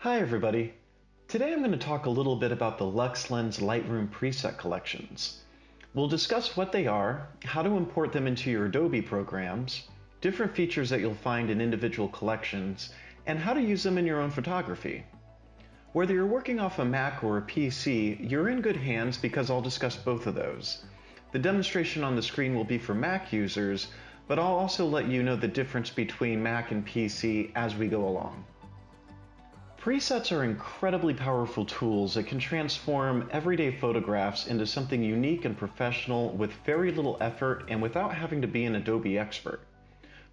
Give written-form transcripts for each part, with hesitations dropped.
Hi everybody. Today I'm going to talk a little bit about the LuxLens Lightroom preset collections. We'll discuss what they are, how to import them into your Adobe programs, different features that you'll find in individual collections, and how to use them in your own photography. Whether you're working off a Mac or a PC, you're in good hands because I'll discuss both of those. The demonstration on the screen will be for Mac users, but I'll also let you know the difference between Mac and PC as we go along. Presets are incredibly powerful tools that can transform everyday photographs into something unique and professional with very little effort and without having to be an Adobe expert.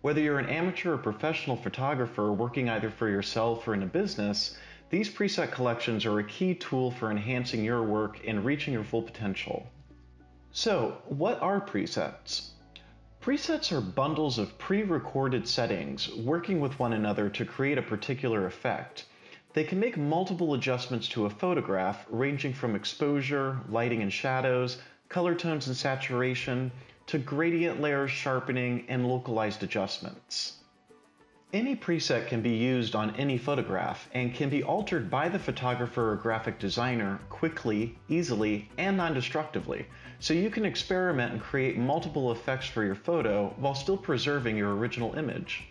Whether you're an amateur or professional photographer working either for yourself or in a business, these preset collections are a key tool for enhancing your work and reaching your full potential. So, what are presets? Presets are bundles of pre-recorded settings working with one another to create a particular effect. They can make multiple adjustments to a photograph, ranging from exposure, lighting and shadows, color tones and saturation, to gradient layers, sharpening, and localized adjustments. Any preset can be used on any photograph and can be altered by the photographer or graphic designer quickly, easily, and non-destructively, so you can experiment and create multiple effects for your photo while still preserving your original image.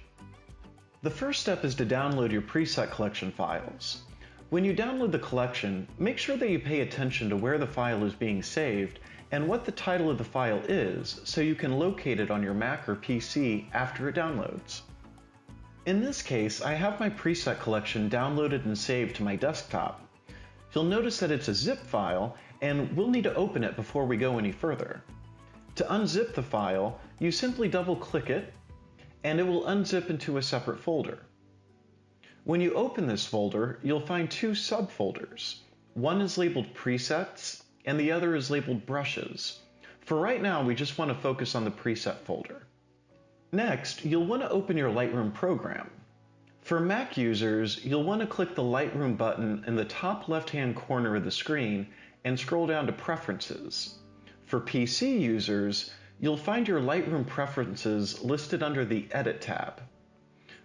The first step is to download your preset collection files. When you download the collection, make sure that you pay attention to where the file is being saved and what the title of the file is so you can locate it on your Mac or PC after it downloads. In this case, I have my preset collection downloaded and saved to my desktop. You'll notice that it's a zip file and we'll need to open it before we go any further. To unzip the file, you simply double-click it and it will unzip into a separate folder. When you open this folder, you'll find two subfolders. One is labeled Presets, and the other is labeled Brushes. For right now, we just want to focus on the Preset folder. Next, you'll want to open your Lightroom program. For Mac users, you'll want to click the Lightroom button in the top left-hand corner of the screen and scroll down to Preferences. For PC users, you'll find your Lightroom preferences listed under the Edit tab.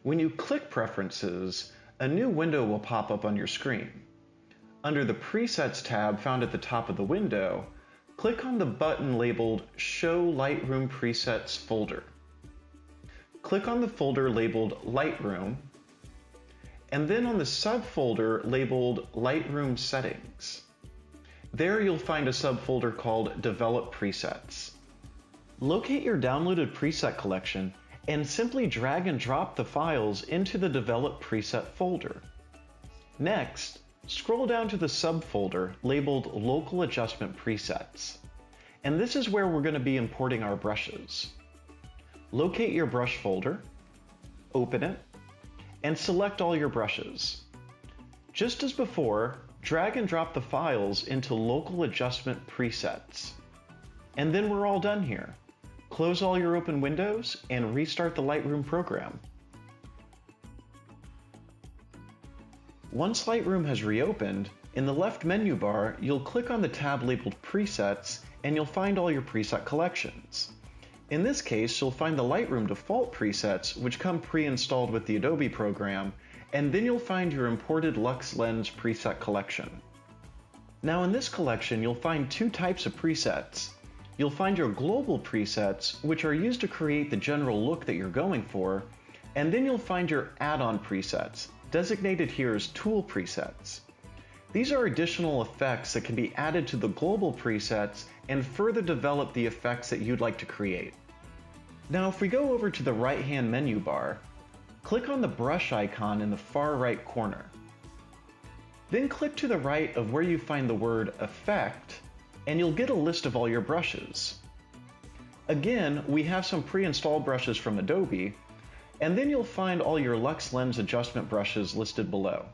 When you click Preferences, a new window will pop up on your screen. Under the Presets tab found at the top of the window, click on the button labeled Show Lightroom Presets folder. Click on the folder labeled Lightroom, and then on the subfolder labeled Lightroom Settings. There you'll find a subfolder called Develop Presets. Locate your downloaded preset collection and simply drag and drop the files into the Develop Preset folder. Next, scroll down to the subfolder labeled Local Adjustment Presets. And this is where we're going to be importing our brushes. Locate your brush folder, open it, and select all your brushes. Just as before, drag and drop the files into Local Adjustment Presets. And then we're all done here. Close all your open windows and restart the Lightroom program. Once Lightroom has reopened, in the left menu bar, you'll click on the tab labeled Presets and you'll find all your preset collections. In this case, you'll find the Lightroom default presets, which come pre-installed with the Adobe program, and then you'll find your imported LuxLens preset collection. Now in this collection, you'll find two types of presets. You'll find your global presets, which are used to create the general look that you're going for, and then you'll find your add-on presets, designated here as tool presets. These are additional effects that can be added to the global presets and further develop the effects that you'd like to create. Now if we go over to the right-hand menu bar, click on the brush icon in the far right corner. Then click to the right of where you find the word Effect, and you'll get a list of all your brushes. Again, we have some pre-installed brushes from Adobe, and then you'll find all your LuxLens adjustment brushes listed below.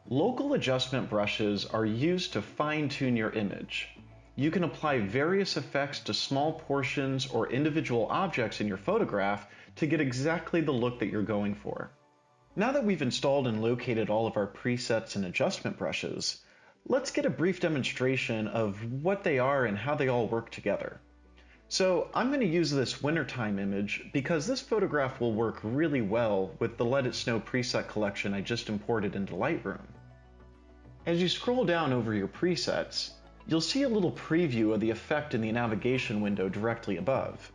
Local adjustment brushes are used to fine-tune your image. You can apply various effects to small portions or individual objects in your photograph to get exactly the look that you're going for. Now that we've installed and located all of our presets and adjustment brushes, let's get a brief demonstration of what they are and how they all work together. So I'm going to use this wintertime image because this photograph will work really well with the Let It Snow preset collection I just imported into Lightroom. As you scroll down over your presets, you'll see a little preview of the effect in the navigation window directly above.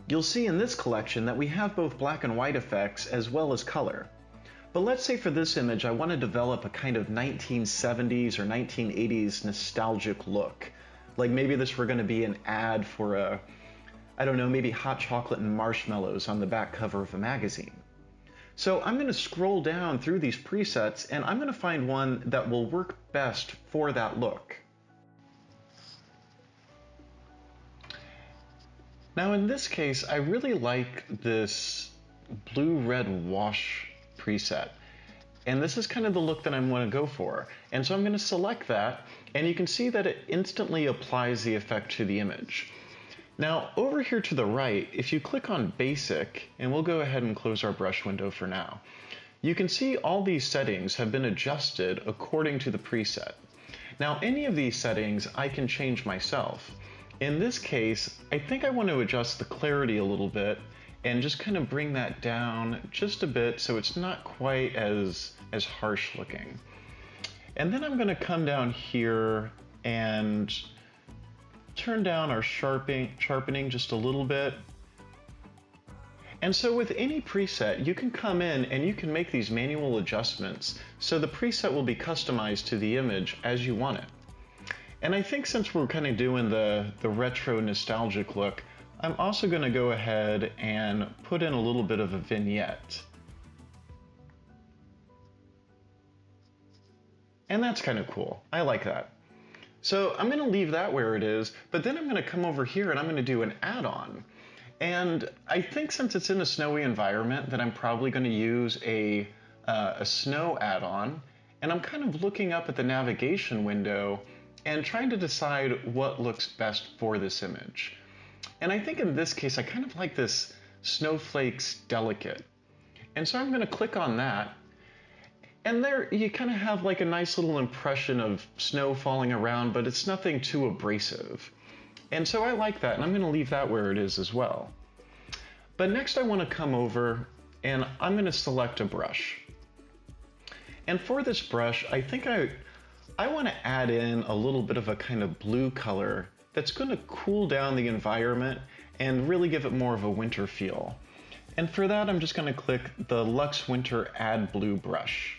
You'll see in this collection that we have both black and white effects as well as color. But let's say for this image I want to develop a kind of 1970s or 1980s nostalgic look. Like maybe this were going to be an ad for I don't know, maybe hot chocolate and marshmallows on the back cover of a magazine. So I'm going to scroll down through these presets and I'm going to find one that will work best for that look. Now in this case, I really like this blue-red wash preset. And this is kind of the look that I'm going to go for. And so I'm going to select that, and you can see that it instantly applies the effect to the image. Now over here to the right, if you click on Basic, and we'll go ahead and close our brush window for now, you can see all these settings have been adjusted according to the preset. Now any of these settings I can change myself. In this case, I think I want to adjust the clarity a little bit and just kind of bring that down just a bit so it's not quite as harsh looking. And then I'm going to come down here and turn down our sharpening just a little bit. And so with any preset, you can come in and you can make these manual adjustments so the preset will be customized to the image as you want it. And I think since we're kind of doing the retro nostalgic look, I'm also going to go ahead and put in a little bit of a vignette. And that's kind of cool. I like that. So I'm going to leave that where it is, but then I'm going to come over here and I'm going to do an add-on. And I think since it's in a snowy environment that I'm probably going to use a snow add-on. And I'm kind of looking up at the navigation window and trying to decide what looks best for this image. And I think in this case, I kind of like this Snowflakes Delicate. And so I'm going to click on that. And there you kind of have like a nice little impression of snow falling around, but it's nothing too abrasive. And so I like that, and I'm going to leave that where it is as well. But next I want to come over and I'm going to select a brush. And for this brush, I think I want to add in a little bit of a kind of blue color that's going to cool down the environment and really give it more of a winter feel. And for that, I'm just going to click the Luxe Winter Add Blue brush.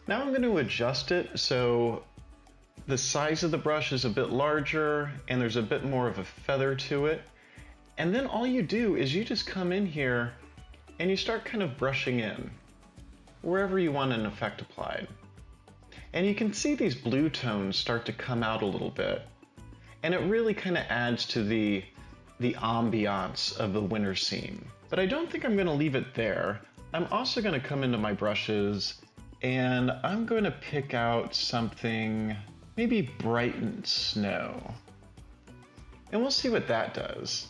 Now I'm going to adjust it so the size of the brush is a bit larger and there's a bit more of a feather to it. And then all you do is you just come in here and you start kind of brushing in wherever you want an effect applied. And you can see these blue tones start to come out a little bit. And it really kind of adds to the ambiance of the winter scene. But I don't think I'm going to leave it there. I'm also going to come into my brushes and I'm going to pick out something, maybe brighten snow. And we'll see what that does.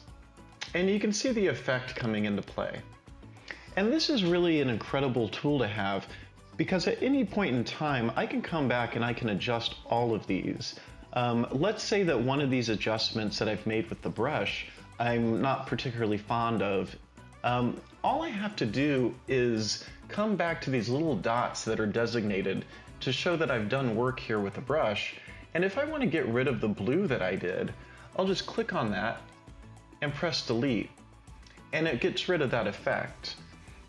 And you can see the effect coming into play. And this is really an incredible tool to have because at any point in time, I can come back and I can adjust all of these. Let's say that one of these adjustments that I've made with the brush, I'm not particularly fond of. All I have to do is come back to these little dots that are designated to show that I've done work here with the brush. And if I want to get rid of the blue that I did, I'll just click on that and press delete. And it gets rid of that effect.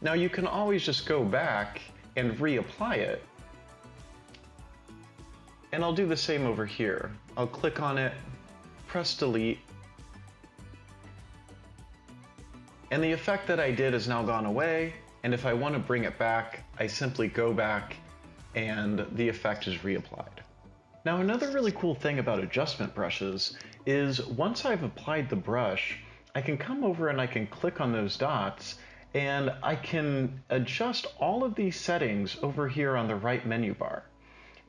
Now you can always just go back and reapply it. And I'll do the same over here. I'll click on it, press delete, and the effect that I did has now gone away. And if I want to bring it back, I simply go back and the effect is reapplied. Now another really cool thing about adjustment brushes is once I've applied the brush, I can come over and I can click on those dots and I can adjust all of these settings over here on the right menu bar.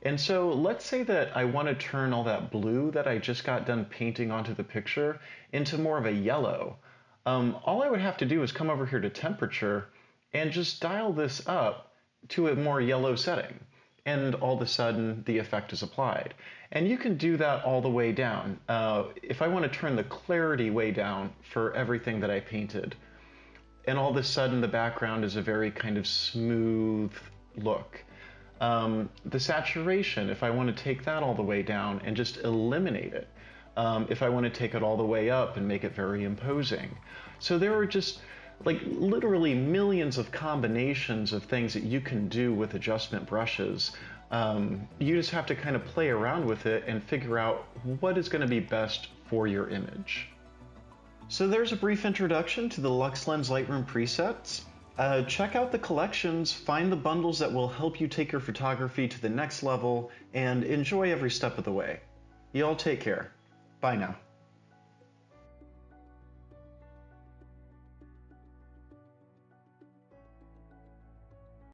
And so let's say that I want to turn all that blue that I just got done painting onto the picture into more of a yellow. All I would have to do is come over here to temperature and just dial this up to a more yellow setting. and all of a sudden the effect is applied. And you can do that all the way down. If I want to turn the clarity way down for everything that I painted, and all of a sudden the background is a very kind of smooth look. The saturation, if I want to take that all the way down and just eliminate it. If I want to take it all the way up and make it very imposing. So there are just like literally millions of combinations of things that you can do with adjustment brushes. You just have to kind of play around with it and figure out what is going to be best for your image. So there's a brief introduction to the LuxLens Lightroom presets. Check out the collections, find the bundles that will help you take your photography to the next level, and enjoy every step of the way. Y'all take care. Bye now.